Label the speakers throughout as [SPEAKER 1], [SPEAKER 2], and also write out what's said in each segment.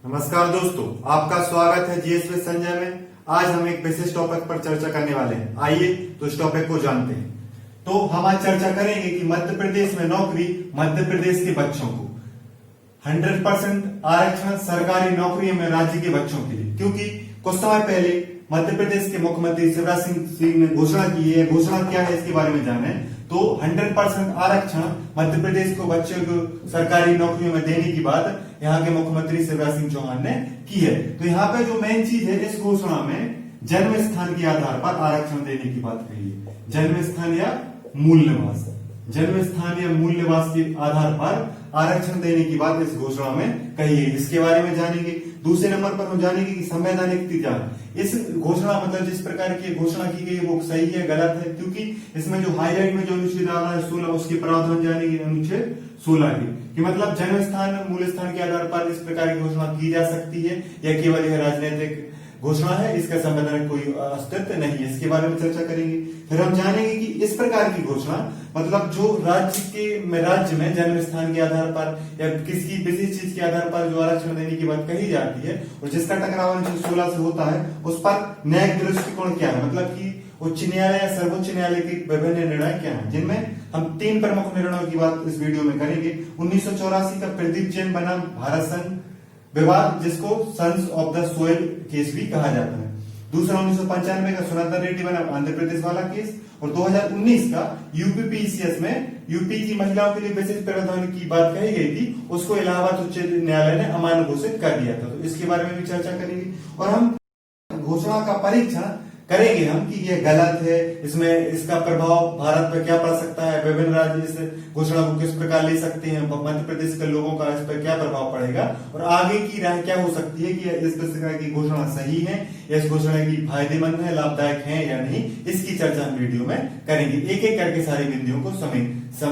[SPEAKER 1] नमस्कार दोस्तों, आपका स्वागत है जीएसवी संजय में। आज हम एक विशेष टॉपिक पर चर्चा करने वाले हैं। आइए तो इस टॉपिक को जानते हैं। तो हम आज चर्चा करेंगे कि मध्य प्रदेश में नौकरी मध्य प्रदेश के बच्चों को 100% आरक्षण सरकारी नौकरियों में राज्य के बच्चों के लिए, क्योंकि कुछ समय पहले मध्य प्रदेश के मुख्यमंत्री शिवराज सिंह ने घोषणा की है। घोषणा क्या है इसके बारे में जाने तो 100% आरक्षण मध्य प्रदेश को बच्चों को सरकारी नौकरियों में देने की बात यहाँ के मुख्यमंत्री शिवराज सिंह चौहान ने की है। तो यहाँ पे जो मेन चीज है, इस घोषणा में जन्म स्थान के आधार पर आरक्षण देने की बात कही है। जन्म स्थान या मूल निवास, जन्म स्थान या मूल निवास के आधार पर आरक्षण देने की बात इस घोषणा में कही है। इसके बारे में जानेंगे। दूसरे नंबर पर हम जानेंगे कि संवैधानिक तिथि, इस घोषणा मतलब जिस प्रकार की घोषणा की गई वो सही है गलत है, क्योंकि इसमें जो हाईलाइट में जो अनुच्छेद आ रहा है 16, उसके प्रावधान जानेंगे अनुच्छेद 16 की मतलब जन्म स्थान मूल स्थान के आधार पर इस प्रकार की घोषणा की जा सकती है या केवल यह राजनीतिक घोषणा है, इसका संवैधानिक कोई अस्तित्व नहीं है। इसके बारे में चर्चा करेंगे। फिर हम जानेंगे कि इस प्रकार की घोषणा मतलब जो राज्य में जन्म स्थान के आधार पर या किसी विशेष चीज के आधार पर जो आरक्षण देने की बात कही जाती है और जिसका टकराव अनुच्छेद 16 से होता है, उस पर न्यायिक दृष्टिकोण क्या है, मतलब कि उच्च न्यायालय या सर्वोच्च न्यायालय के विभिन्न निर्णय क्या हैं, जिनमें हम 3 प्रमुख निर्णयों की बात इस वीडियो में करेंगे। 1984 का प्रदीप जैन बनाम भारत संघ विवाद, जिसको sons of the soil case भी कहा जाता है। दूसरा 1995 का सुनंदा रेड्डी बनाम आंध्र प्रदेश वाला केस और 2019 का यूपीपीसीएस में यूपी की महिलाओं के लिए विशेष प्रावधान की बात कही गई थी, उसको इलाहाबाद उच्च न्यायालय ने अमान्य घोषित कर दिया था। तो इसके बारे में भी चर्चा करेंगे और हम घोषणा का परीक्षण करेंगे हम कि यह गलत है, इसमें इसका प्रभाव भारत पर क्या पड़ सकता है, विभिन्न राज्य इस घोषणा को किस प्रकार ले सकते हैं, मध्य प्रदेश के लोगों का इस पर क्या प्रभाव पड़ेगा और आगे की राय क्या हो सकती है कि इस प्रकार की घोषणा सही है या इस घोषणा की फायदेमंद है, लाभदायक है या नहीं, इसकी चर्चा हम वीडियो में करेंगे। एक एक करके सारी बिंदुओं को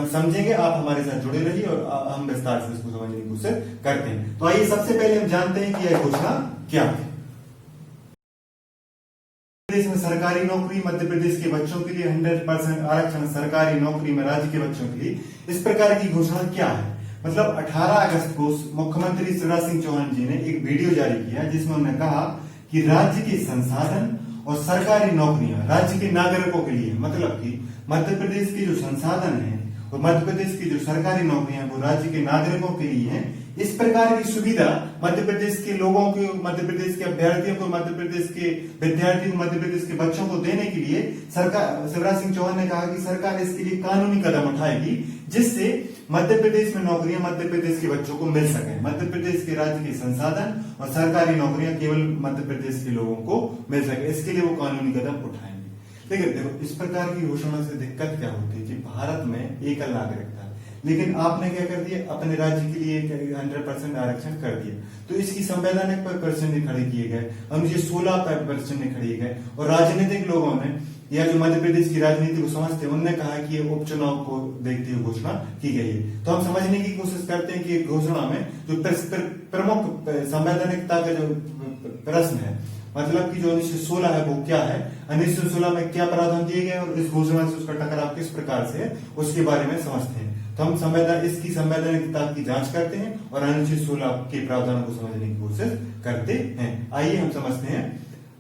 [SPEAKER 1] समझेंगे। आप हमारे साथ जुड़े रहिए और हम विस्तार से इसको समझने की कोशिश करते हैं। तो आइए सबसे पहले हम जानते हैं कि यह घोषणा क्या है। प्रदेश में सरकारी नौकरी मध्य प्रदेश के बच्चों के लिए 100% आरक्षण सरकारी नौकरी में राज्य के बच्चों के लिए, इस प्रकार की घोषणा क्या है। मतलब 18 अगस्त को मुख्यमंत्री शिवराज सिंह चौहान जी ने एक वीडियो जारी किया जिसमें उन्होंने कहा कि राज्य के संसाधन और सरकारी नौकरियां राज्य के नागरिकों के लिए, मतलब कि मध्य प्रदेश के जो संसाधन है और मध्य प्रदेश की जो सरकारी नौकरियां वो राज्य के नागरिकों के लिए हैं। इस प्रकार की सुविधा मध्य प्रदेश के लोगों को, मध्य प्रदेश के अभ्यर्थियों को, मध्य प्रदेश के विद्यार्थियों को, मध्य प्रदेश के बच्चों को देने के लिए सरकार शिवराज सिंह चौहान ने कहा कि सरकार इसके लिए कानूनी कदम उठाएगी जिससे मध्य प्रदेश में नौकरियां मध्य प्रदेश के बच्चों को मिल सके। मध्य प्रदेश के राज्य के संसाधन और सरकारी नौकरियां केवल मध्य प्रदेश के लोगों को मिल सके, इसके लिए वो कानूनी कदम उठाएंगे। लेकिन देखो इस प्रकार की घोषणा से दिक्कत क्या होती है कि भारत में एकल नागरिकता, लेकिन आपने क्या कर दिया, अपने राज्य के लिए 100% आरक्षण कर दिया। तो इसकी संवैधानिक पर प्रश्न खड़े किए गए, अनुच्छेद 16 पर प्रश्न खड़े गए और राजनीतिक लोगों ने या जो मध्य प्रदेश की राजनीति को समझते हैं उन्होंने कहा कि ये उपचुनाव को देखते हुए घोषणा की गई है। तो हम समझने की कोशिश करते हैं कि घोषणा में जो प्रमुख संवैधानिकता का जो प्रश्न है, मतलब कि जो 1916 है वो क्या है, 1916 में क्या प्रावधान दिए गए और इस घोषणा से उसका टकराव किस प्रकार से है, उसके बारे में समझते हैं। तो हम इसकी संवैधानिकता की जांच करते हैं और अनुच्छेद 16 के प्रावधानों को समझने की कोशिश करते हैं। आइए हम समझते हैं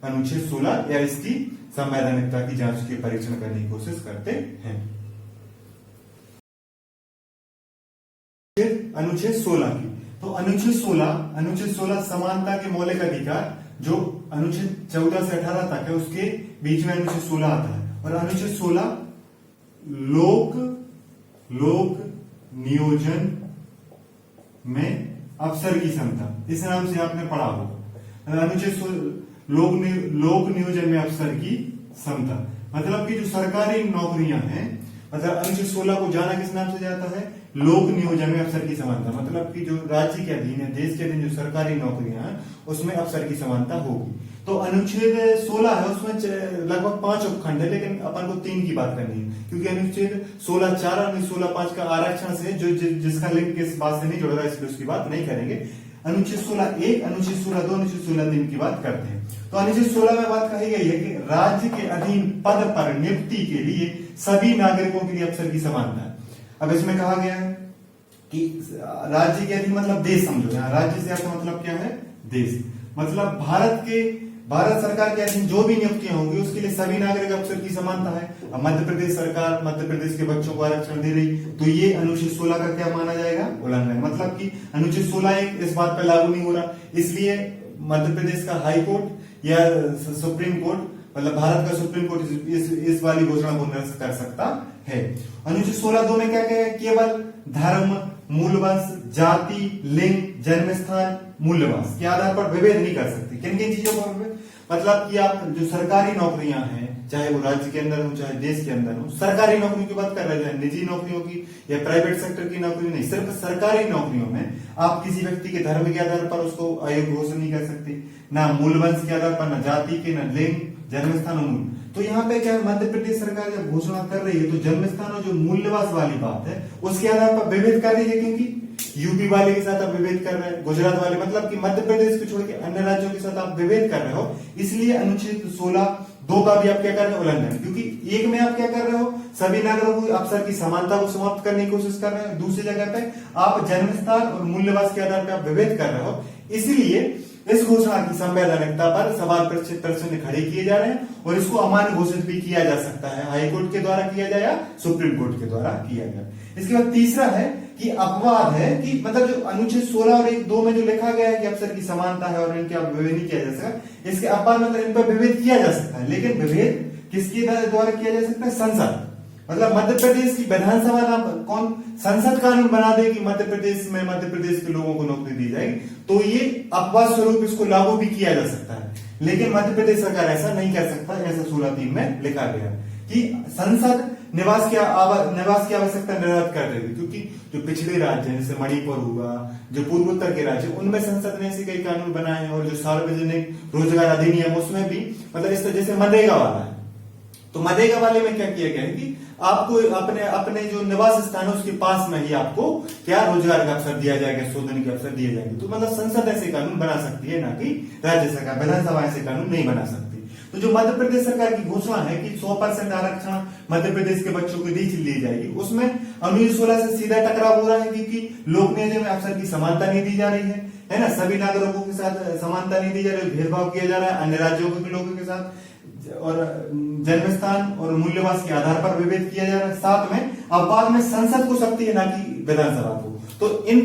[SPEAKER 1] अनुच्छेद 16 या इसकी संवैधानिकता की जांच के परीक्षण करने की कोशिश करते हैं। अनुच्छेद 16 की, तो अनुच्छेद 16 समानता के मौलिक अधिकार जो अनुच्छेद 14 से 18 तक है उसके बीच में अनुच्छेद 16 आता है और अनुच्छेद 16 लोक नियोजन में अफसर की क्षमता, इस नाम से आपने पढ़ा होगा। अनुच्छेद लोक नियोजन में अफसर की क्षमता, मतलब कि जो सरकारी नौकरियां हैं, मतलब अनुच्छेद 16 को जाना किस नाम से जाता है, लोक नियोजन में अफसर की समानता, मतलब कि जो राज्य के अधीन है, देश के अधीन जो सरकारी नौकरियां हैं उसमें अफसर की समानता होगी। तो अनुच्छेद 16 है उसमें लगभग 5 उपखंड है, लेकिन अपन को 3 की बात करनी है क्योंकि अनुच्छेद 16(4) और 16(5) का आरक्षण से जो जिसका लिंक इस बात से नहीं जुड़ रहा है इसलिए उसकी बात नहीं करेंगे। अनुच्छेद 16(1), अनुच्छेद 16(2), अनुच्छेद 16(3) की बात करते हैं। तो अनुच्छेद 16 में बात कही गई है कि राज्य के अधीन पद पर नियुक्ति के लिए सभी नागरिकों के लिए अफसर की समानता है। अब इसमें कहा गया है कि राज्य के अधिक मतलब देश समझो, यहाँ राज्य से आपका मतलब क्या है, देश। मतलब भारत सरकार के अधीन जो भी नियुक्तियां होंगी उसके लिए सभी नागरिक अफसर की समानता है। अब मध्य प्रदेश सरकार मध्य प्रदेश के बच्चों को आरक्षण दे रही, तो ये अनुच्छेद 16 का क्या माना जाएगा, उल्लंघन। मतलब कि अनुच्छेद 16 इस बात पर लागू नहीं हो रहा, इसलिए मध्य प्रदेश का हाई कोर्ट या सुप्रीम कोर्ट, मतलब भारत का सुप्रीम कोर्ट इस वाली घोषणा को निरस्त कर सकता है। अनुच्छेद 16(2) में क्या क्या है, केवल धर्म, मूलवंश, जाति, लिंग, जन्म स्थान, मूल्यवास के आधार पर विभेद नहीं कर सकते। किन किन चीजों पर? मतलब कि आप जो सरकारी नौकरियां हैं, चाहे वो राज्य के अंदर हो चाहे देश के अंदर हो, सरकारी नौकरियों की बात कर रहे हैं, निजी नौकरियों की या प्राइवेट सेक्टर की नौकरी नहीं, सिर्फ सरकारी नौकरियों में आप किसी व्यक्ति के धर्म के आधार पर उसको अयोग्य घोषित नहीं कर सकते, ना मूलवंश के आधार पर, ना जाति के, ना लिंग, जन्म स्थान और मूल्य। तो यहाँ पे क्या मध्य प्रदेश सरकार जब घोषणा कर रही है तो जन्म स्थान और जो मूल्यवास वाली बात है उसके आधार पर विभेद कर रही है, क्योंकि यूपी वाले के साथ आप विभेद कर रहे हैं, गुजरात वाले, मतलब कि मध्य प्रदेश को छोड़ के अन्य राज्यों के साथ आप विभेद कर रहे हो, इसलिए अनुच्छेद 16(2) का भी आप क्या कर रहे हो, उल्लंघन। क्योंकि एक में आप क्या कर रहे हो, सभी नागरिकों को अवसर की समानता को समाप्त करने की कोशिश कर रहे हैं, दूसरी जगह पे आप जन्म स्थान और मूल्यवास के आधार पर आप विभेद कर रहे हो। इसलिए इस घोषणा की संवैधानिकता पर सवाल प्रश्न खड़े किए जा रहे हैं और इसको अमान्य घोषित भी किया जा सकता है, हाई कोर्ट के द्वारा किया जाए या सुप्रीम कोर्ट के द्वारा किया जाए। इसके बाद तीसरा है कि अपवाद है, कि मतलब जो अनुच्छेद 16 और 1(2) में जो लिखा गया है कि अफसर की समानता है और इनके विभेद नहीं किया जा सकता, इसके अपवाद मतलब इन पर विभेद किया जा सकता है, लेकिन विभेद किसके द्वारा किया जा सकता है, संसद। मतलब मध्य प्रदेश की विधानसभा ना कौन संसद कानून बना दे कि मध्य प्रदेश के लोगों को नौकरी दी जाएगी, तो ये अपवाद स्वरूप इसको लागू भी किया जा सकता है, लेकिन मध्य प्रदेश सरकार ऐसा नहीं कर सकता। ऐसा 16(3) में लिखा गया कि संसद निवास की आवश्यकता निर्धारित कर देगी, क्योंकि जो पिछड़े राज्य हैं जैसे मणिपुर हुआ, जो पूर्वोत्तर के राज्य, उनमें संसद ने ऐसे कई कानून बनाए हैं, और जो सार्वजनिक रोजगार अधिनियम उसमें भी, मतलब इस तरह जैसे मनरेगा वाला है, तो मनरेगा वाले में क्या किया गया है कि आपको अपने जो निवास स्थान है उसके पास में ही आपको क्या रोजगार का अवसर दिया जाएगा, शोधन के अवसर दिए जाएंगे। तो मतलब संसद ऐसे कानून बना सकती है, ना कि राज्य सरकार, विधानसभा ऐसे कानून नहीं बना सकती। तो जो मध्य प्रदेश सरकार की घोषणा है कि 100% आरक्षण मध्य प्रदेश के बच्चों को दी जाएगी, उसमें अनुच्छेद 16 से सीधा टकराव हो रहा है, क्योंकि लोक नियोजन में अफसर की समानता नहीं दी जा रही है ना, सभी नागरिकों के साथ समानता नहीं दी जा रही, भेदभाव किया जा रहा है अन्य राज्यों के लोगों के साथ, और जन्म स्थान और मूल्यवास के आधार पर विभेद किया जा रहा है। साथ में अपवाद में संसद को शक्ति है, ना कि विधानसभा को। तो इन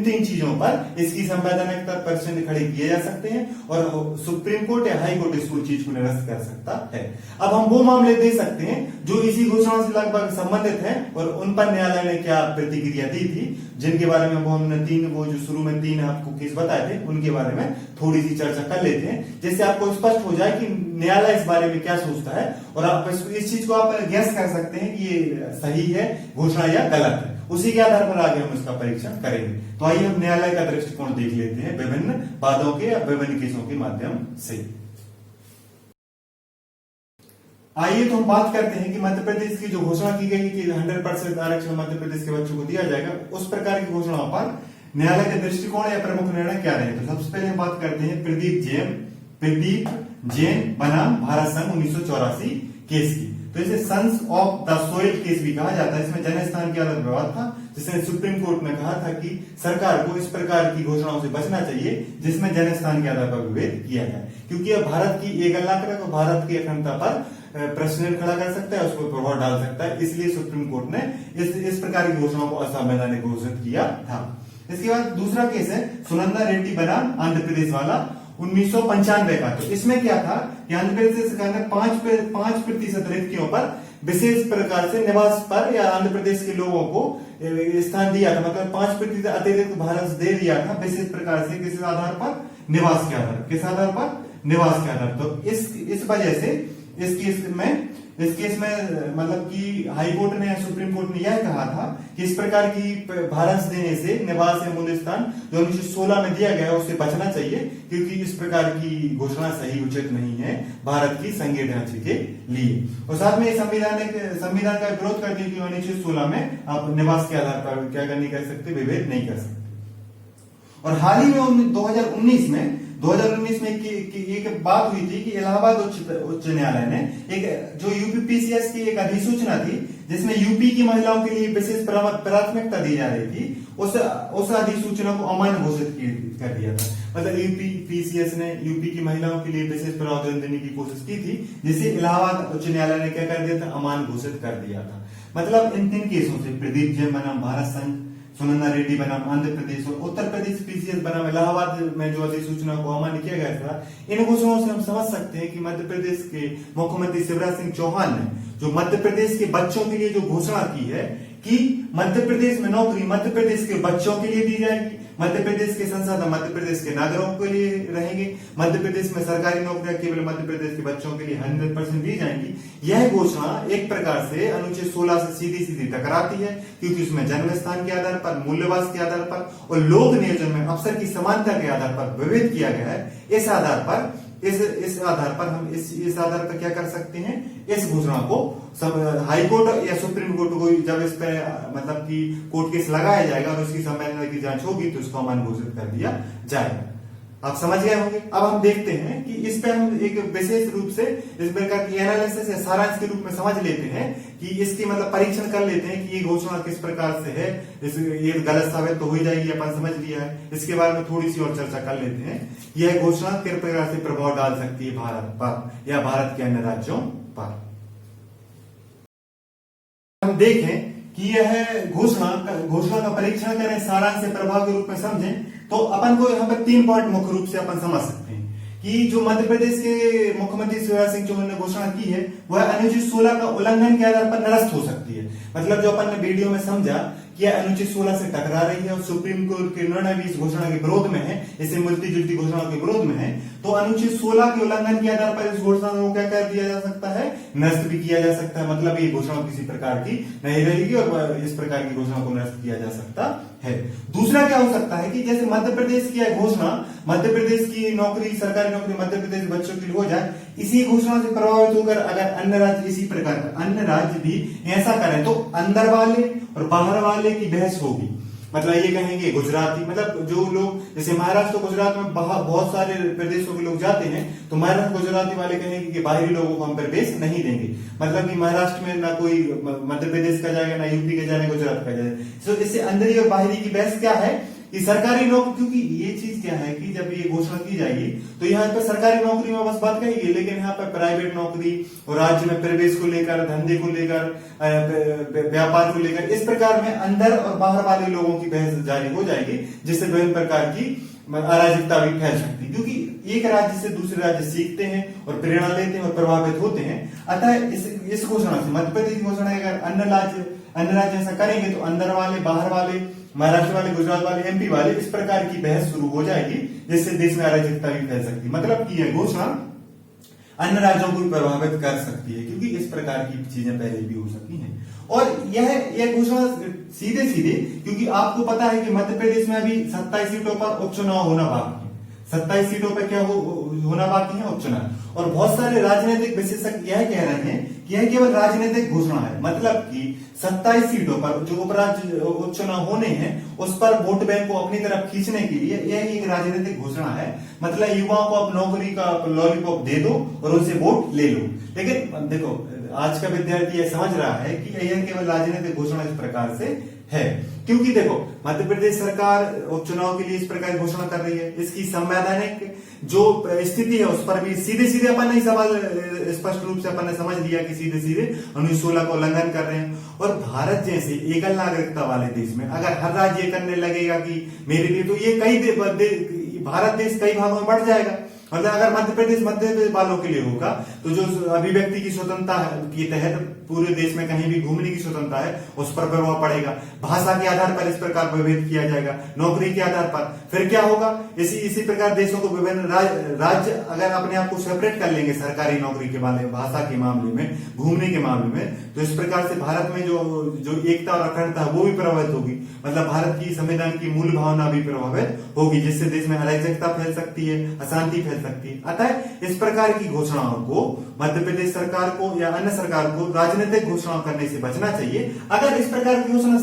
[SPEAKER 1] तीन चीजों पर इसकी संवैधानिकता प्रश्न खड़े किए जा सकते हैं, और सुप्रीम कोर्ट या हाई कोर्ट इस चीज को निरस्त कर सकता है। अब हम वो मामले दे सकते हैं जो इसी घोषणा से लगभग संबंधित हैं, और उन पर न्यायालय ने क्या प्रतिक्रिया दी थी, जिनके बारे में हमने वो जो शुरू में 3 आपको केस बताए थे, उनके बारे में थोड़ी सी चर्चा कर लेते हैं, जिससे आपको स्पष्ट हो जाए कि न्यायालय इस बारे में क्या सोचता है, और आप इस चीज को आप गैस कर सकते हैं कि ये सही है घोषणा या गलत है। उसी के आधार पर आगे हम इसका परीक्षण करेंगे। तो आइए हम न्यायालय का दृष्टिकोण देख लेते हैं विभिन्न वादों के या विभिन्न केसों के माध्यम से। आइए तो हम बात करते हैं कि मध्य प्रदेश की जो घोषणा की गई कि 100% आरक्षण मध्य प्रदेश के बच्चों को दिया जाएगा, उस प्रकार की घोषणाओं पर न्यायालय के दृष्टिकोण या प्रमुख निर्णय क्या रहे। तो सबसे पहले हम बात करते हैं प्रदीप जैन बनाम भारत संघ 1984 केस की। तो इसे sons of the soil case भी कहा जाता है। इसमें जन स्थान के अलग विवाद था, जिसने सुप्रीम कोर्ट में कहा था कि सरकार को इस प्रकार की घोषणाओं से बचना चाहिए जिसमें जन स्थान के आधार पर विभेद किया जाए, क्योंकि अब भारत की एक नागरिक और भारत की अखंडता पर प्रश्न खड़ा कर सकता है, उस पर प्रभाव डाल सकता है। इसलिए सुप्रीम कोर्ट ने इस प्रकार की घोषणाओं को असंवैधानिक घोषित किया था। इसके बाद दूसरा केस है सुनंदा रेड्डी बनाम आंध्र प्रदेश वाला 1995 का। तो इसमें क्या था कि आंध्र प्रदेश सरकार ने 5% रिक्तियों पर विशेष प्रकार से निवास पर या आंध्र प्रदेश के लोगों को स्थान दिया था, मतलब 5% अतिरिक्त भारत दे दिया था विशेष प्रकार से, किस आधार पर, निवास के आधार, किस आधार पर, निवास के आधार। तो इस वजह से इस केस में मतलब कि हाई कोर्ट ने, सुप्रीम कोर्ट ने यह कहा था कि इस प्रकार की भारत देने से निवास या मूल स्थान जो 1916 में दिया गया है उससे बचना चाहिए, क्योंकि इस प्रकार की घोषणा सही उचित नहीं है भारत की संघीय ढांचे के लिए। और साथ में संविधान का विरोध करते हुए 1916 में आप निवास के आधार पर क्या नहीं कर सकते, विभेद नहीं कर सकते। और हाल ही में 2019 में एक बात हुई थी कि इलाहाबाद उच्च न्यायालय ने एक जो यूपीपीसीएस की एक अधिसूचना थी जिसमें यूपी की महिलाओं के लिए विशेष प्राथमिकता दी जा रही थी, उस अधिसूचना को अमान्य घोषित कर दिया था। मतलब यूपी पीसीएस ने यूपी की महिलाओं के लिए विशेष प्रावधान देने की कोशिश की थी, जिसे इलाहाबाद उच्च न्यायालय ने क्या कर दिया था, अमान्य घोषित कर दिया था। मतलब इन 3 केसों से प्रदीप जैन बनाम भारत संघ, सुनंदा रेड्डी बनाम आंध्र प्रदेश और उत्तर प्रदेश पीसीएस बनाम इलाहाबाद में जो अधिसूचना को अमान्य किया गया था, इन घोषणाओं से हम समझ सकते हैं कि मध्य प्रदेश के मुख्यमंत्री शिवराज सिंह चौहान ने जो मध्य प्रदेश के बच्चों के लिए जो घोषणा की है कि मध्य प्रदेश में नौकरी मध्य प्रदेश के बच्चों के लिए दी जाएगी, मध्य प्रदेश के संसाधन मध्य प्रदेश के नागरिकों के लिए रहेंगे, मध्य प्रदेश में सरकारी नौकरियां केवल मध्य प्रदेश के बच्चों के लिए 100% दी जाएंगी। यह घोषणा एक प्रकार से अनुच्छेद 16 से सीधी सीधी टकराती है, क्योंकि उसमें जन्म स्थान के आधार पर, मूल्यवास के आधार पर और लोक नियोजन में अवसर की समानता के आधार पर विभेद किया गया है। इस आधार पर हम इस आधार पर क्या कर सकते हैं, इस घोषणा को हाई कोर्ट या सुप्रीम कोर्ट को जब इस पर मतलब कि कोर्ट केस लगाया जाएगा और उसकी संवैधानिक की जांच होगी तो इसको अमान्य घोषित कर दिया जाएगा। आप समझ गए होंगे। अब हम देखते हैं कि इस पे हम एक विशेष रूप से इस प्रकार की एनालिसिस या सारांश के रूप में समझ लेते हैं कि इसकी मतलब परीक्षण कर लेते हैं कि ये घोषणा किस प्रकार से है, ये गलत साबित तो हो ही जाएगी, अपन समझ लिया है। इसके बारे में थोड़ी सी और चर्चा कर लेते हैं। यह घोषणा किस प्रकार से प्रभाव डाल सकती है भारत पर या भारत के अन्य राज्यों पर। हम देखें कि यह घोषणा का परीक्षण करें, सारांश से प्रभाव के रूप में समझें, तो अपन को यहाँ पर 3 पॉइंट मुख्य रूप से अपन समझ सकते हैं कि जो मध्य प्रदेश के मुख्यमंत्री शिवराज सिंह चौहान ने घोषणा की है वह अनुच्छेद 16 का उल्लंघन के आधार पर निरस्त हो सकती है। मतलब जो अपन ने वीडियो में समझा कि अनुच्छेद 16 से टकरा रही है और सुप्रीम कोर्ट के निर्णय भी इस घोषणा के विरोध में है, इसे मिलती जुलती घोषणाओं के विरोध में है, तो अनुच्छेद 16 के उल्लंघन के आधार पर इस घोषणा को क्या कर दिया जा सकता है, निरस्त भी किया जा सकता है। मतलब ये घोषणा किसी प्रकार की नहीं रहेगी और इस प्रकार की घोषणा को निरस्त किया जा सकता है। दूसरा क्या हो सकता है कि जैसे मध्य प्रदेश की घोषणा मध्य प्रदेश की नौकरी, सरकारी नौकरी मध्य प्रदेश बच्चों के लिए हो जाए, इसी घोषणा से प्रभावित होकर अगर अन्य राज्य इसी प्रकार अन्य राज्य भी ऐसा करें तो अंदर वाले और बाहर वाले की बहस होगी। मतलब ये कहेंगे गुजराती, मतलब जो लोग जैसे महाराष्ट्र तो गुजरात में बहुत सारे प्रदेशों के लोग जाते हैं, तो महाराष्ट्र गुजराती वाले कहेंगे कि बाहरी लोगों को हम प्रवेश नहीं देंगे। मतलब कि महाराष्ट्र में ना कोई मध्य प्रदेश का जाएगा, ना यूपी का जाएगा, गुजरात का जाएगा। तो इससे अंदर और बाहरी की बहस क्या है कि सरकारी नौकरी, क्योंकि ये चीज क्या है कि जब ये घोषणा की जाएगी तो यहाँ पर सरकारी नौकरी में बस बात करेगी, लेकिन यहाँ पर प्राइवेट नौकरी और राज्य में प्रवेश को लेकर, धंधे को लेकर, व्यापार को लेकर, इस प्रकार में अंदर और बाहर वाले लोगों की बहस जारी हो जाएगी, जिससे विभिन्न प्रकार की अराजकता भी फैल सकती है। क्योंकि एक राज्य से दूसरे राज्य सीखते हैं और प्रेरणा लेते हैं और प्रभावित होते हैं। अतः इस घोषणा से मध्य प्रदेश की घोषणा अगर अन्य राज्य ऐसा करेंगे तो अंदर वाले, बाहर वाले, महाराष्ट्र वाले, गुजरात वाले, एमपी वाले, इस प्रकार की बहस शुरू हो जाएगी, जिससे देश में अराजकता भी फैल सकती है। मतलब कि यह घोषणा अन्य राज्यों को भी प्रभावित कर सकती है, क्योंकि इस प्रकार की चीजें पहले भी हो सकती हैं। और यह घोषणा सीधे सीधे, क्योंकि आपको पता है कि मध्य प्रदेश में अभी 27 सीटों पर उपचुनाव होना बाकी है। 27 सीटों पर क्या होना बाकी है, उपचुनाव। और बहुत सारे राजनीतिक विशेषज्ञ यह कह रहे हैं कि यह केवल राजनीतिक घोषणा है। मतलब कि 27 सीटों पर जो उपचुनाव होने हैं उस पर वोट बैंक को अपनी तरफ खींचने के लिए यह एक राजनीतिक घोषणा है। मतलब युवाओं को आप नौकरी का लॉलीपॉप दे दो और उनसे वोट ले लो। लेकिन देखो, आज का विद्यार्थी यह समझ रहा है कि यह केवल राजनीतिक घोषणा इस प्रकार से है, क्योंकि देखो मध्य प्रदेश सरकार उपचुनाव के लिए इस प्रकार घोषणा कर रही है। इसकी संवैधानिक जो स्थिति है उस पर भी सीधे सीधे अपन ने सवाल स्पष्ट रूप से अपन ने समझ लिया कि सीधे सीधे अनुच्छेद 16 का उल्लंघन कर रहे हैं। और भारत जैसे एकल नागरिकता वाले देश में अगर हर राज्य करने लगेगा कि मेरे लिए, तो ये भारत देश कई भागों में बढ़ जाएगा। मतलब अगर मध्य प्रदेश वालों के लिए होगा तो जो अभिव्यक्ति की स्वतंत्रता के तहत पूरे देश में कहीं भी घूमने की स्वतंत्रता है उस पर प्रभाव पड़ेगा। भाषा के आधार पर इस प्रकार विभेद किया जाएगा, नौकरी के आधार पर। फिर क्या होगा, इसी प्रकार देशों को विभिन्न राज्य अगर अपने आप को सेपरेट कर लेंगे सरकारी नौकरी के मामले में, भाषा के मामले में, घूमने के मामले में, तो इस प्रकार से भारत में जो एकता और अखंडता है वो भी प्रभावित होगी। मतलब भारत की संविधान की मूल भावना भी प्रभावित होगी, जिससे देश में अराजकता फैल सकती है, अशांति फैल सकती है। अतः इस प्रकार की घोषणाओं को मध्य प्रदेश सरकार को या अन्य सरकार को राजनीतिक घोषणाओं करने से बचना चाहिए। अगर इस प्रकार की घोषणा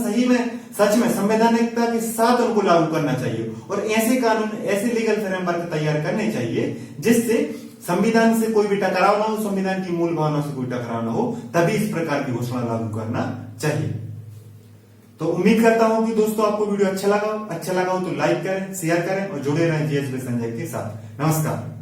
[SPEAKER 1] सच में संवैधानिकता के साथ उनको लागू करना चाहिए और ऐसे कानून, ऐसे लीगल फ्रेमवर्क तैयार करने चाहिए जिससे संविधान से कोई भी टकराव ना हो, संविधान की मूल भावनाओं से कोई टकराव ना हो, तभी इस प्रकार की घोषणा लागू करना चाहिए। तो उम्मीद करता हूं कि दोस्तों आपको वीडियो अच्छा लगा हो तो लाइक करें, शेयर करें और जुड़े रहें जीएसवी संजय के साथ। नमस्कार।